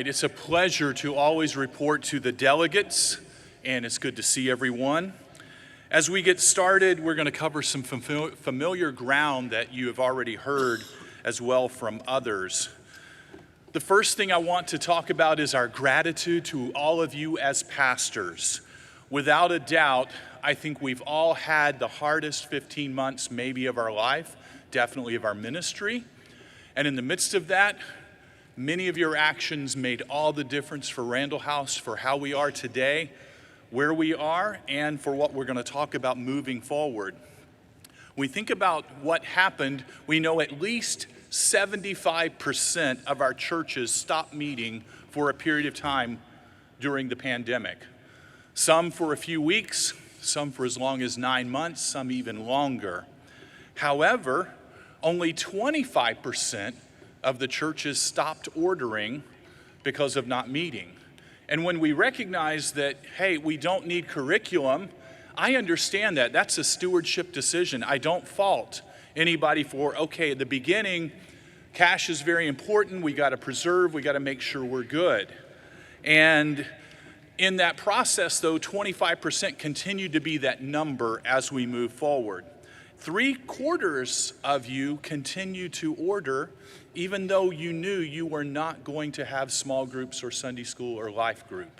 right, it's a pleasure to always report to the delegates, and it's good to see everyone. As we get started, we're going to cover some familiar ground that you have already heard as well from others. The first thing I want to talk about is our gratitude to all of you as pastors. Without a doubt, I think we've all had the hardest 15 months maybe of our life, definitely of our ministry. And in the midst of that, many of your actions made all the difference for Randall House, for how we are today, where we are, and for what we're going to talk about moving forward. When we think about what happened, we know at least 75% of our churches stopped meeting for a period of time during the pandemic. Some for a few weeks, some for as long as 9 months, some even longer. However, only 25% of the churches stopped ordering because of not meeting. And when we recognize that, hey, we don't need curriculum, I understand that. That's a stewardship decision. I don't fault anybody for, okay, at the beginning, cash is very important. We got to preserve. We got to make sure we're good. And in that process, though, 25% continued to be that number as we move forward. 3/4 of you continue to order, even though you knew you were not going to have small groups or Sunday school or life group.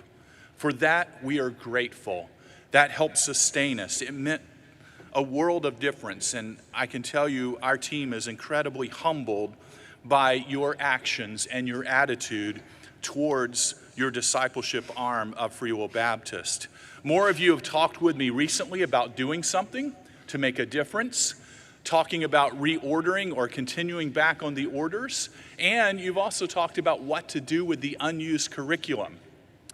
For that, we are grateful. That helped sustain us. It meant a world of difference, and I can tell you our team is incredibly humbled by your actions and your attitude towards your discipleship arm of Free Will Baptist. More of you have talked with me recently about doing something to make a difference, talking about reordering or continuing back on the orders, and you've also talked about what to do with the unused curriculum.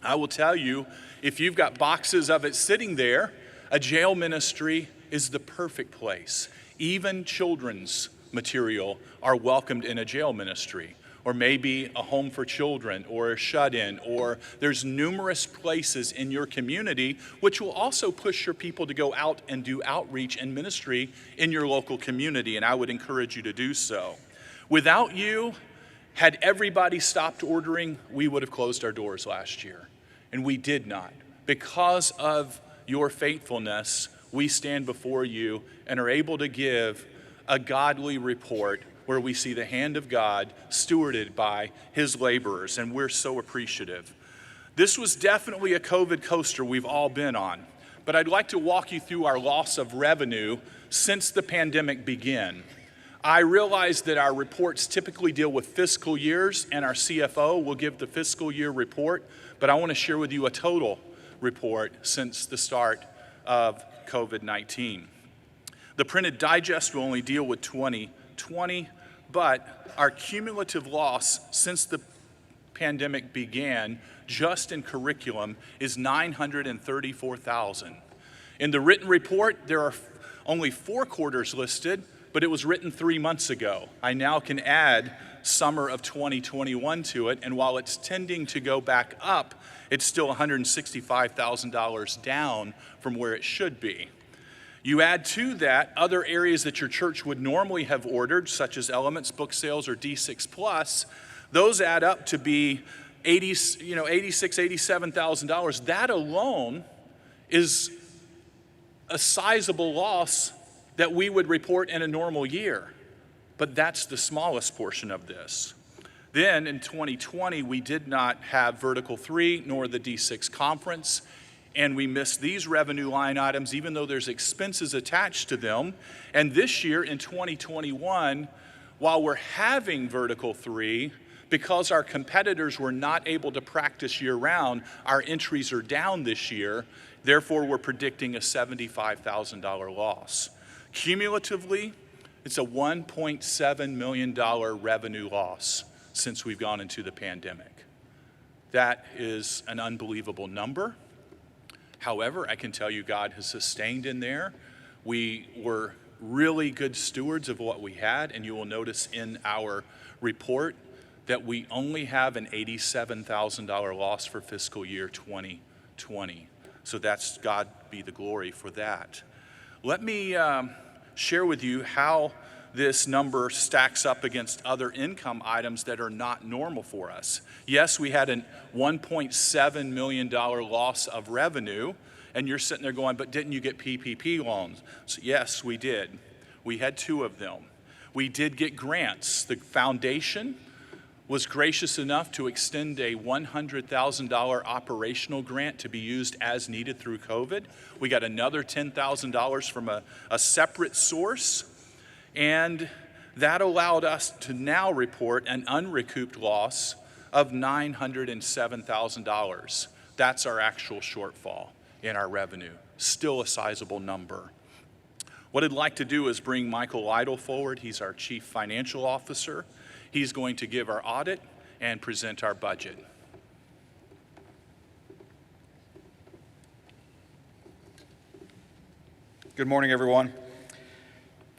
I will tell you, if you've got boxes of it sitting there, a jail ministry is the perfect place. Even children's material are welcomed in a jail ministry, or maybe a home for children, or a shut-in, or there's numerous places in your community which will also push your people to go out and do outreach and ministry in your local community, and I would encourage you to do so. Without you, had everybody stopped ordering, we would have closed our doors last year, and we did not. Because of your faithfulness, we stand before you and are able to give a godly report where we see the hand of God stewarded by his laborers, and we're so appreciative. This was definitely a COVID coaster we've all been on, but I'd like to walk you through our loss of revenue since the pandemic began. I realize that our reports typically deal with fiscal years, and our CFO will give the fiscal year report, but I want to share with you a total report since the start of COVID-19. The printed digest will only deal with 2020, but our cumulative loss since the pandemic began just in curriculum is $934,000. In the written report, there are only 4 quarters listed, but it was written 3 months ago. I now can add summer of 2021 to it, and while it's tending to go back up, it's still $165,000 down from where it should be. You add to that other areas that your church would normally have ordered, such as Elements, book sales, or D6 Plus. Those add up to be $86,000, $87,000. That alone is a sizable loss that we would report in a normal year. But that's the smallest portion of this. Then in 2020, we did not have Vertical 3 nor the D6 conference. And we missed these revenue line items even though there's expenses attached to them. And this year in 2021, while we're having Vertical 3, because our competitors were not able to practice year-round, our entries are down this year. Therefore, we're predicting a $75,000 loss. Cumulatively, it's a $1.7 million revenue loss since we've gone into the pandemic. That is an unbelievable number. However, I can tell you God has sustained in there. We were really good stewards of what we had, and you will notice in our report that we only have an $87,000 loss for fiscal year 2020. So that's God be the glory for that. Let me share with you how this number stacks up against other income items that are not normal for us. Yes, we had a $1.7 million loss of revenue, and you're sitting there going, but didn't you get PPP loans? So yes, we did. We had 2 of them. We did get grants. The foundation was gracious enough to extend a $100,000 operational grant to be used as needed through COVID. We got another $10,000 from a separate source, and that allowed us to now report an unrecouped loss of $907,000. That's our actual shortfall in our revenue, still a sizable number. What I'd like to do is bring Michael Lytle forward. He's our Chief Financial Officer. He's going to give our audit and present our budget. Good morning, everyone.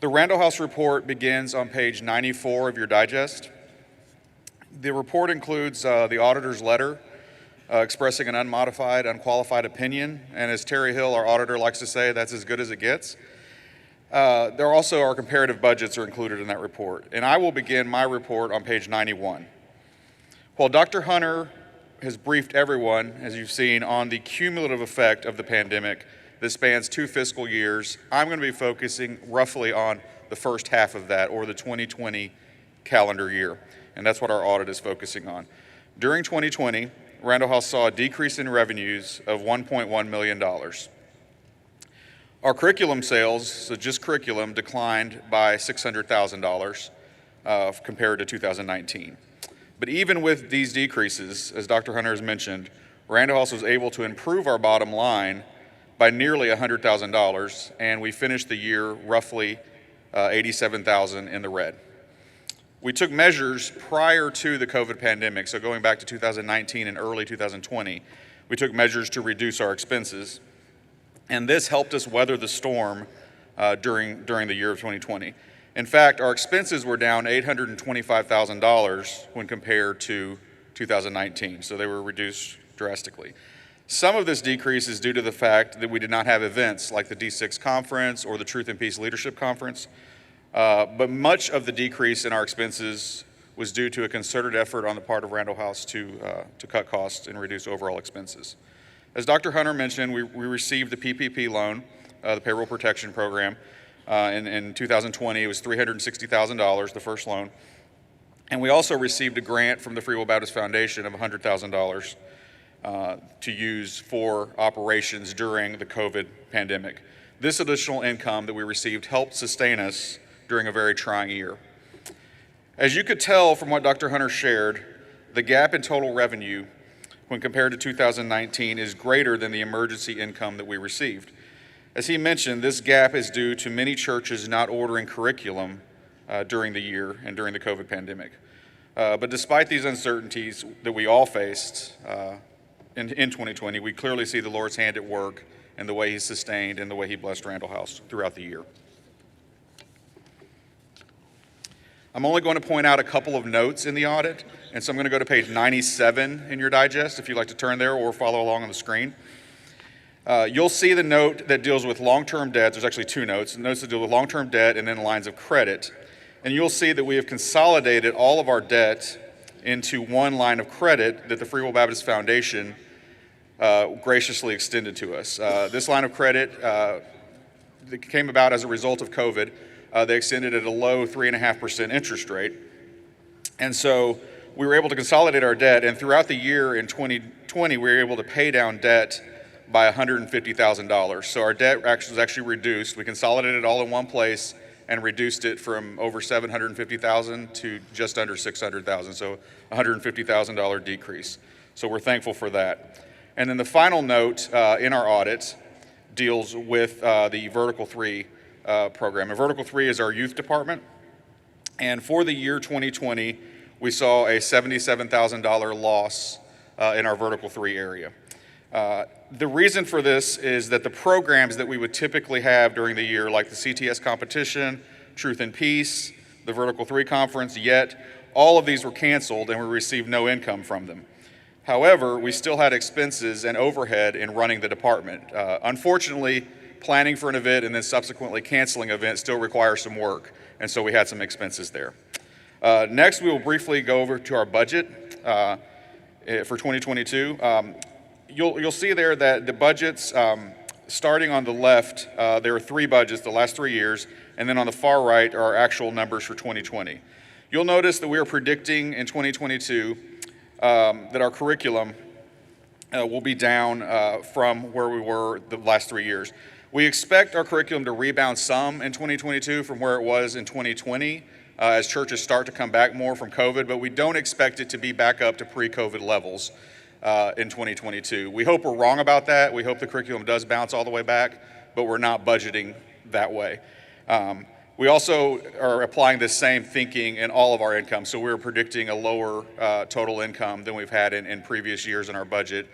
The Randall House report begins on page 94 of your digest. The report includes the auditor's letter expressing an unmodified, unqualified opinion, and as Terry Hill, our auditor, likes to say, that's as good as it gets. There also our comparative budgets are included in that report, and I will begin my report on page 91. While Dr. Hunter has briefed everyone, as you've seen, on the cumulative effect of the pandemic that spans 2 fiscal years, I'm going to be focusing roughly on the first half of that, or the 2020 calendar year, and that's what our audit is focusing on. During 2020, Randall House saw a decrease in revenues of $1.1 million. Our curriculum sales, so just curriculum, declined by $600,000 compared to 2019. But even with these decreases, as Dr. Hunter has mentioned, Randall House was able to improve our bottom line by nearly $100,000, and we finished the year roughly $87,000 in the red. We took measures prior to the COVID pandemic, so going back to 2019 and early 2020, we took measures to reduce our expenses, and this helped us weather the storm during the year of 2020. In fact, our expenses were down $825,000 when compared to 2019, so they were reduced drastically. Some of this decrease is due to the fact that we did not have events like the D6 conference or the Truth and Peace Leadership Conference, but much of the decrease in our expenses was due to a concerted effort on the part of Randall House to cut costs and reduce overall expenses. As Dr. Hunter mentioned, we received the PPP loan, the Payroll Protection Program. In 2020, it was $360,000, the first loan. And we also received a grant from the Free Will Baptist Foundation of $100,000 to use for operations during the COVID pandemic. This additional income that we received helped sustain us during a very trying year. As you could tell from what Dr. Hunter shared, the gap in total revenue when compared to 2019 is greater than the emergency income that we received. As he mentioned, this gap is due to many churches not ordering curriculum during the year and during the COVID pandemic. But despite these uncertainties that we all faced in 2020, we clearly see the Lord's hand at work and the way He sustained and the way He blessed Randall House throughout the year. I'm only going to point out a couple of notes in the audit, and so I'm going to go to page 97 in your digest if you'd like to turn there or follow along on the screen. You'll see the note that deals with long-term debt. There's actually 2 notes. Notes that deal with long-term debt and then lines of credit. And you'll see that we have consolidated all of our debt into one line of credit that the Free Will Baptist Foundation graciously extended to us. This line of credit that came about as a result of COVID. They extended at a low 3.5% interest rate. And so we were able to consolidate our debt, and throughout the year in 2020, we were able to pay down debt by $150,000. So our debt was actually reduced. We consolidated it all in one place and reduced it from over $750,000 to just under $600,000, so $150,000 decrease. So we're thankful for that. And then the final note in our audit deals with the Vertical 3 program. And Vertical 3 is our youth department. And for the year 2020, we saw a $77,000 loss in our Vertical 3 area. The reason for this is that the programs that we would typically have during the year, like the CTS competition, Truth and Peace, the Vertical 3 conference, yet all of these were canceled and we received no income from them. However, we still had expenses and overhead in running the department. Unfortunately, planning for an event and then subsequently canceling an event still requires some work, and so we had some expenses there. Next, we will briefly go over to our budget for 2022. You'll see there that the budgets, starting on the left, there are 3 budgets the last 3 years, and then on the far right are our actual numbers for 2020. You'll notice that we are predicting in 2022 that our curriculum will be down from where we were the last 3 years. We expect our curriculum to rebound some in 2022 from where it was in 2020 as churches start to come back more from COVID, but we don't expect it to be back up to pre-COVID levels in 2022. We hope we're wrong about that. We hope the curriculum does bounce all the way back, but we're not budgeting that way. We also are applying this same thinking in all of our income. So we're predicting a lower total income than we've had in previous years in our budget,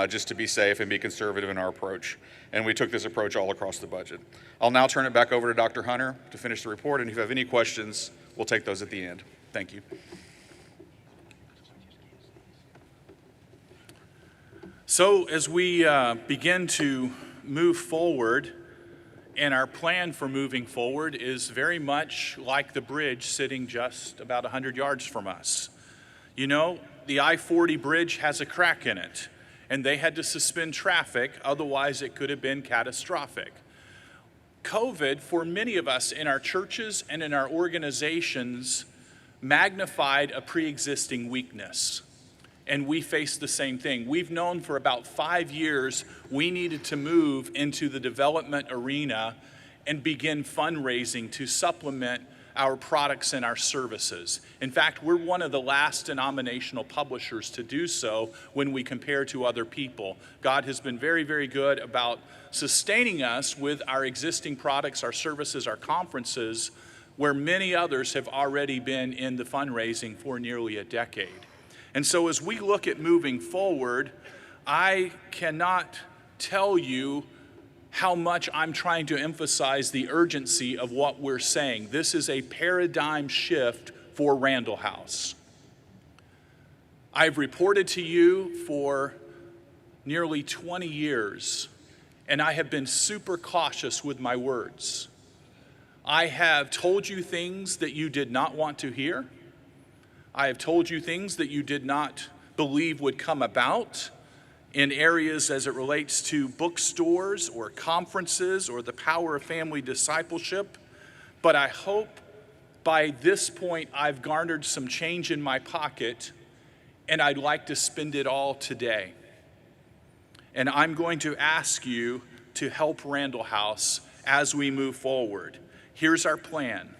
just to be safe and be conservative in our approach. And we took this approach all across the budget. I'll now turn it back over to Dr. Hunter to finish the report. And if you have any questions, we'll take those at the end. Thank you. So as we begin to move forward, and our plan for moving forward is very much like the bridge sitting just about 100 yards from us. You know, the I-40 bridge has a crack in it, and they had to suspend traffic, otherwise it could have been catastrophic. COVID, for many of us in our churches and in our organizations, magnified a pre-existing weakness. And we face the same thing. We've known for about 5 years we needed to move into the development arena and begin fundraising to supplement our products and our services. In fact, we're one of the last denominational publishers to do so when we compare to other people. God has been very, very good about sustaining us with our existing products, our services, our conferences, where many others have already been in the fundraising for nearly a decade. And so as we look at moving forward, I cannot tell you how much I'm trying to emphasize the urgency of what we're saying. This is a paradigm shift for Randall House. I've reported to you for nearly 20 years, and I have been super cautious with my words. I have told you things that you did not want to hear. I have told you things that you did not believe would come about in areas as it relates to bookstores or conferences or the power of family discipleship. But I hope by this point I've garnered some change in my pocket, and I'd like to spend it all today. And I'm going to ask you to help Randall House as we move forward. Here's our plan.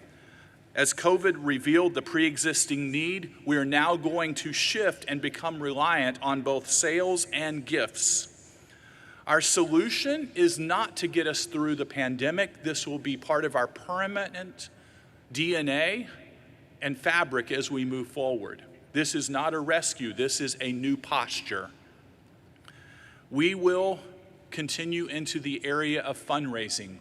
As COVID revealed the pre-existing need, we are now going to shift and become reliant on both sales and gifts. Our solution is not to get us through the pandemic. This will be part of our permanent DNA and fabric as we move forward. This is not a rescue. This is a new posture. We will continue into the area of fundraising.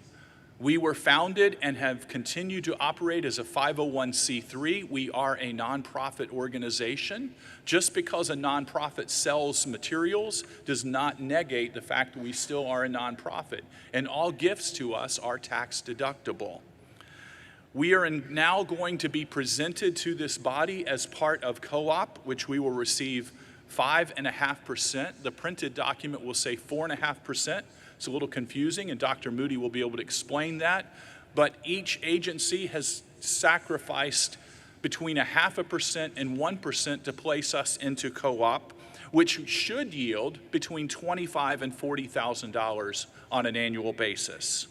We were founded and have continued to operate as a 501c3. We are a nonprofit organization. Just because a nonprofit sells materials does not negate the fact that we still are a nonprofit. And all gifts to us are tax deductible. We are now going to be presented to this body as part of co-op, which we will receive 5.5%. The printed document will say 4.5%. It's a little confusing, and Dr. Moody will be able to explain that. But each agency has sacrificed between 0.5% and 1% to place us into co-op, which should yield between $25,000 and $40,000 on an annual basis.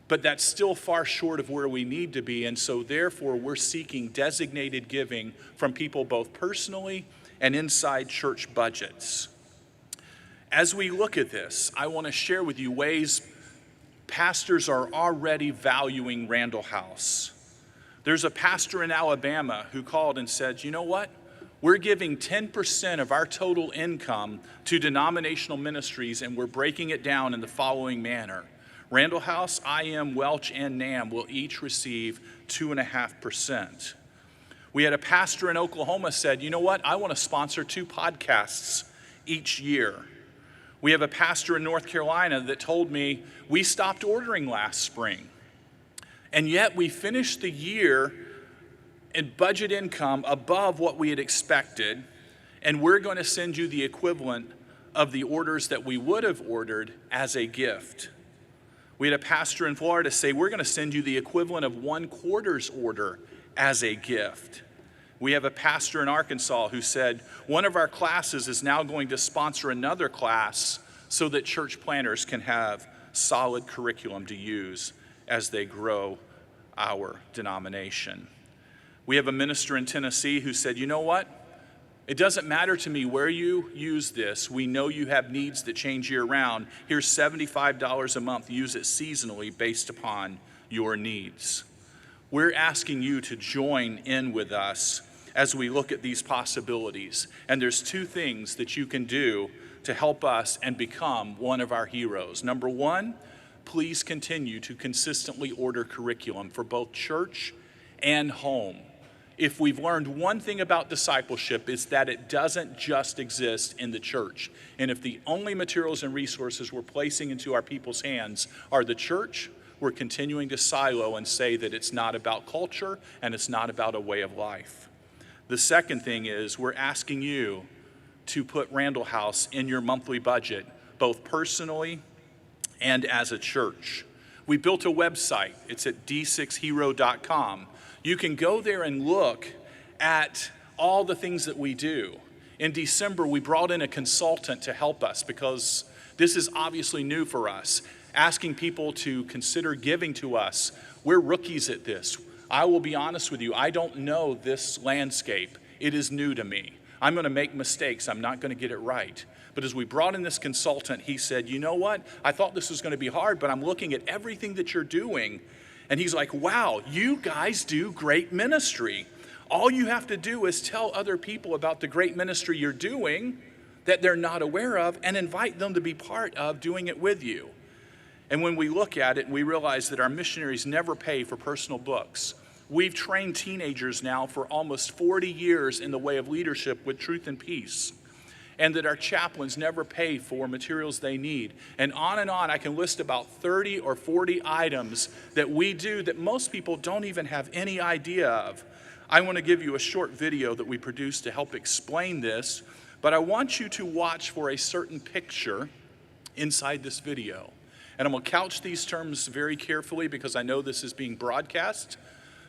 But that's still far short of where we need to be, and so therefore we're seeking designated giving from people both personally and inside church budgets. As we look at this, I want to share with you ways pastors are already valuing Randall House. There's a pastor in Alabama who called and said, you know what? We're giving 10% of our total income to denominational ministries, and we're breaking it down in the following manner. Randall House, IM, Welch, and NAM will each receive 2.5%. We had a pastor in Oklahoma said, you know what? I want to sponsor 2 podcasts each year. We have a pastor in North Carolina that told me we stopped ordering last spring, and yet we finished the year in budget income above what we had expected, and we're going to send you the equivalent of the orders that we would have ordered as a gift. We had a pastor in Florida say, we're going to send you the equivalent of 1/4's order as a gift. We have a pastor in Arkansas who said, one of our classes is now going to sponsor another class so that church planners can have solid curriculum to use as they grow our denomination. We have a minister in Tennessee who said, you know what? It doesn't matter to me where you use this. We know you have needs that change year round. Here's $75 a month. Use it seasonally based upon your needs. We're asking you to join in with us as we look at these possibilities. And there's 2 things that you can do to help us and become one of our heroes. Number 1, please continue to consistently order curriculum for both church and home. If we've learned one thing about discipleship, it's that it doesn't just exist in the church. And if the only materials and resources we're placing into our people's hands are the church, we're continuing to silo and say that it's not about culture and it's not about a way of life. The second thing is we're asking you to put Randall House in your monthly budget, both personally and as a church. We built a website. It's at d6hero.com. You can go there and look at all the things that we do. In December, we brought in a consultant to help us because this is obviously new for us, asking people to consider giving to us. We're rookies at this. I will be honest with you, I don't know this landscape. It is new to me. I'm going to make mistakes. I'm not going to get it right. But as we brought in this consultant, he said, you know what? I thought this was going to be hard, but I'm looking at everything that you're doing. And he's like, wow, you guys do great ministry. All you have to do is tell other people about the great ministry you're doing that they're not aware of and invite them to be part of doing it with you. And when we look at it, we realize that our missionaries never pay for personal books. We've trained teenagers now for almost 40 years in the way of leadership with Truth and Peace, and that our chaplains never pay for materials they need. And on I can list about 30 or 40 items that we do that most people don't even have any idea of. I want to give you a short video that we produced to help explain this, but I want you to watch for a certain picture inside this video. And I'm going to couch these terms very carefully because I know this is being broadcast.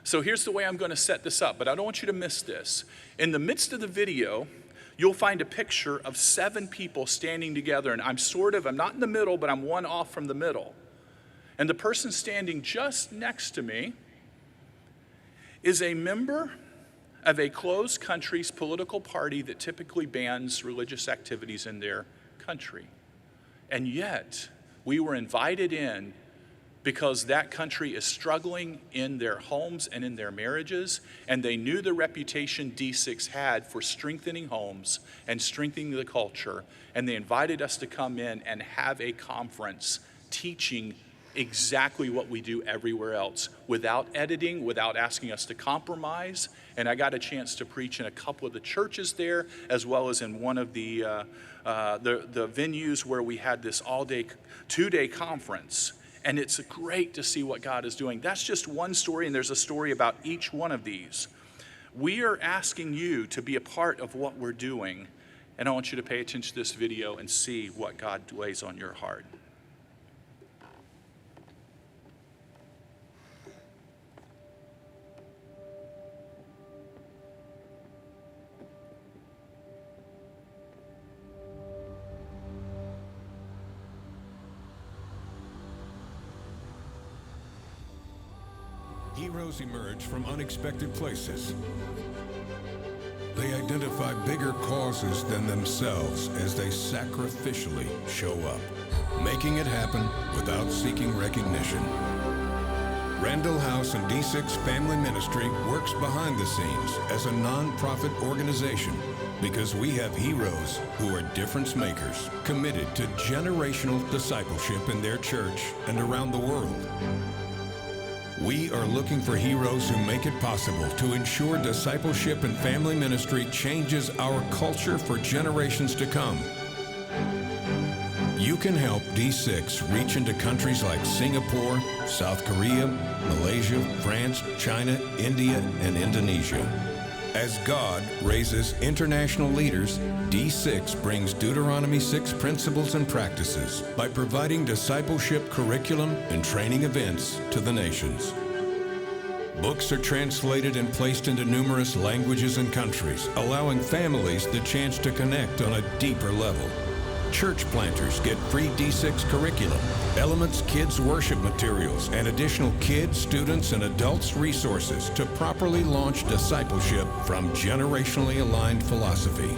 So here's the way I'm going to set this up, but I don't want you to miss this. In the midst of the video, you'll find a picture of 7 people standing together, and I'm not in the middle, but I'm one off from the middle. And the person standing just next to me is a member of a closed country's political party that typically bans religious activities in their country. And yet, we were invited in because that country is struggling in their homes and in their marriages, and they knew the reputation D6 had for strengthening homes and strengthening the culture, and they invited us to come in and have a conference teaching exactly what we do everywhere else, without editing, without asking us to compromise. And I got a chance to preach in a couple of the churches there, as well as in one of the venues where we had this all-day, 2-day conference. And it's great to see what God is doing. That's just one story, and there's a story about each one of these. We are asking you to be a part of what we're doing, and I want you to pay attention to this video and see what God lays on your heart. Heroes emerge from unexpected places. They identify bigger causes than themselves as they sacrificially show up, making it happen without seeking recognition. Randall House and D6 Family Ministry works behind the scenes as a non-profit organization because we have heroes who are difference makers, committed to generational discipleship in their church and around the world. We are looking for heroes who make it possible to ensure discipleship and family ministry changes our culture for generations to come. You can help D6 reach into countries like Singapore, South Korea, Malaysia, France, China, India, and Indonesia. As God raises international leaders, D6 brings Deuteronomy 6 principles and practices by providing discipleship curriculum and training events to the nations. Books are translated and placed into numerous languages and countries, allowing families the chance to connect on a deeper level. Church planters get free D6 curriculum, Elements Kids worship materials, and additional kids, students, and adults resources to properly launch discipleship from generationally aligned philosophy.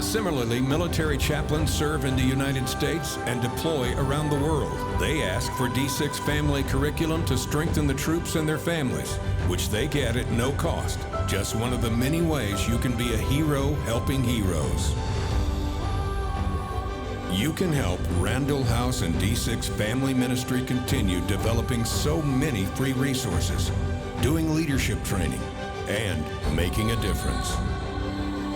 Similarly, military chaplains serve in the United States and deploy around the world. They ask for D6 family curriculum to strengthen the troops and their families, which they get at no cost. Just one of the many ways you can be a hero helping heroes. You can help Randall House and D6 Family Ministry continue developing so many free resources, doing leadership training, and making a difference.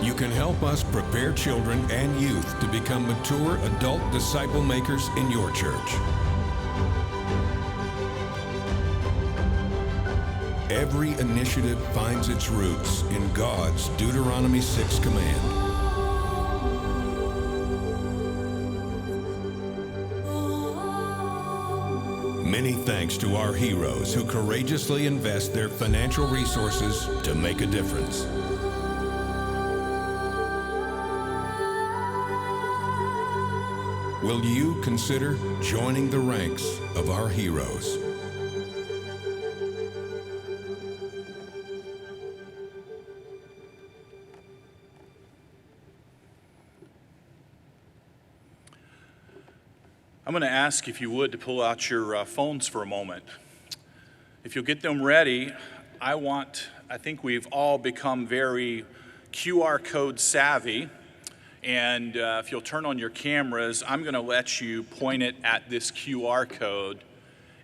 You can help us prepare children and youth to become mature adult disciple makers in your church. Every initiative finds its roots in God's Deuteronomy 6 command. Many thanks to our heroes who courageously invest their financial resources to make a difference. Will you consider joining the ranks of our heroes? I'm going to ask if you would to pull out your phones for a moment. If you'll get them ready, I think we've all become very QR code savvy. And if you'll turn on your cameras, I'm going to let you point it at this QR code.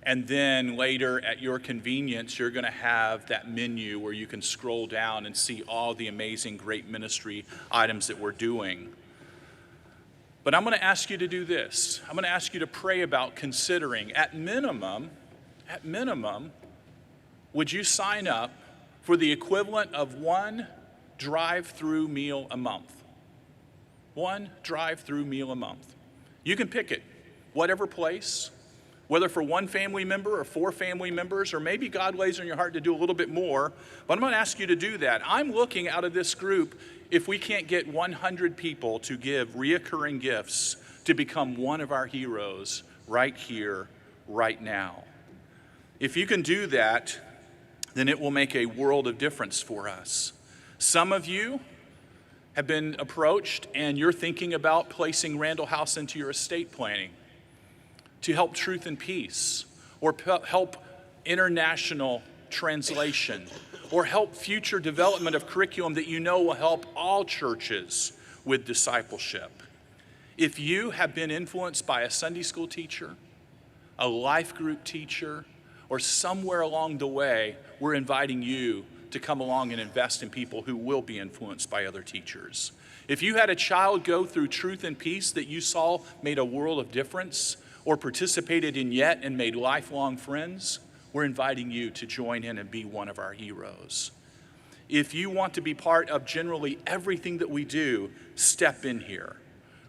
And then later, at your convenience, you're going to have that menu where you can scroll down and see all the amazing, great ministry items that we're doing. But I'm going to ask you to do this. I'm going to ask you to pray about considering, at minimum, would you sign up for the equivalent of one drive-through meal a month? One drive-through meal a month. You can pick it, whatever place, whether for one family member or 4 family members, or maybe God lays on your heart to do a little bit more, but I'm going to ask you to do that. I'm looking out of this group, if we can't get 100 people to give reoccurring gifts to become one of our heroes right here, right now. If you can do that, then it will make a world of difference for us. Some of you have been approached and you're thinking about placing Randall House into your estate planning to help Truth and Peace, or help international translation, or help future development of curriculum that you know will help all churches with discipleship. If you have been influenced by a Sunday school teacher, a life group teacher, or somewhere along the way, we're inviting you to come along and invest in people who will be influenced by other teachers. If you had a child go through Truth and Peace that you saw made a world of difference, or participated in yet and made lifelong friends, we're inviting you to join in and be one of our heroes. If you want to be part of generally everything that we do, step in here.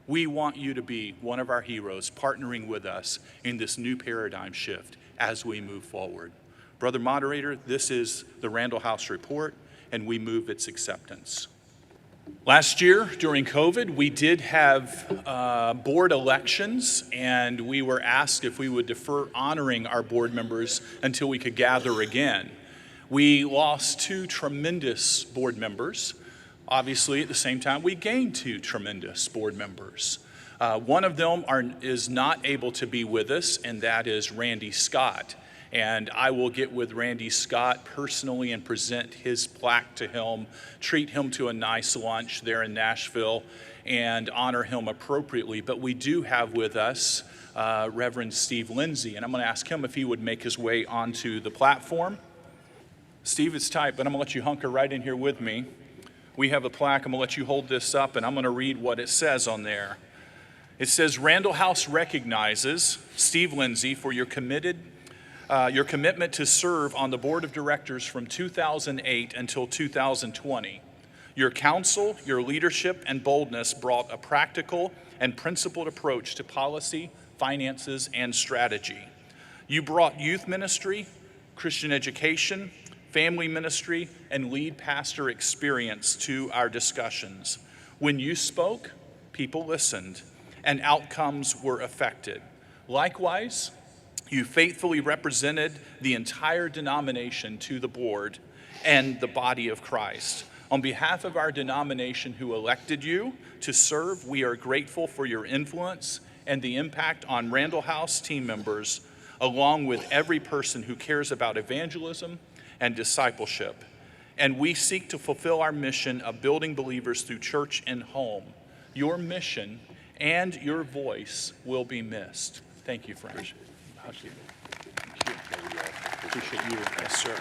We want you to be one of our heroes, partnering with us in this new paradigm shift as we move forward. Brother Moderator, this is the Randall House Report, and we move its acceptance. Last year, during COVID, we did have board elections, and we were asked if we would defer honoring our board members until we could gather again. We lost 2 tremendous board members. Obviously, at the same time, we gained 2 tremendous board members. One of them is not able to be with us, and that is Randy Scott. And I will get with Randy Scott personally and present his plaque to him, treat him to a nice lunch there in Nashville, and honor him appropriately. But we do have with us Reverend Steve Lindsay, and I'm going to ask him if he would make his way onto the platform. Steve, it's tight, but I'm going to let you hunker right in here with me. we have a plaque. I'm going to let you hold this up, and I'm going to read what it says on there. It says, Randall House recognizes Steve Lindsay for your commitment to serve on the board of directors from 2008 until 2020. Your counsel, your leadership, and boldness brought a practical and principled approach to policy, finances, and strategy. You brought youth ministry, Christian education, family ministry, and lead pastor experience to our discussions. When you spoke, people listened, and outcomes were affected. Likewise, you faithfully represented the entire denomination to the board and the body of Christ. On behalf of our denomination who elected you to serve, we are grateful for your influence and the impact on Randall House team members, along with every person who cares about evangelism and discipleship. And we seek to fulfill our mission of building believers through church and home. Your mission and your voice will be missed. Thank you, friend. Thank you. Appreciate you. Yes, sir.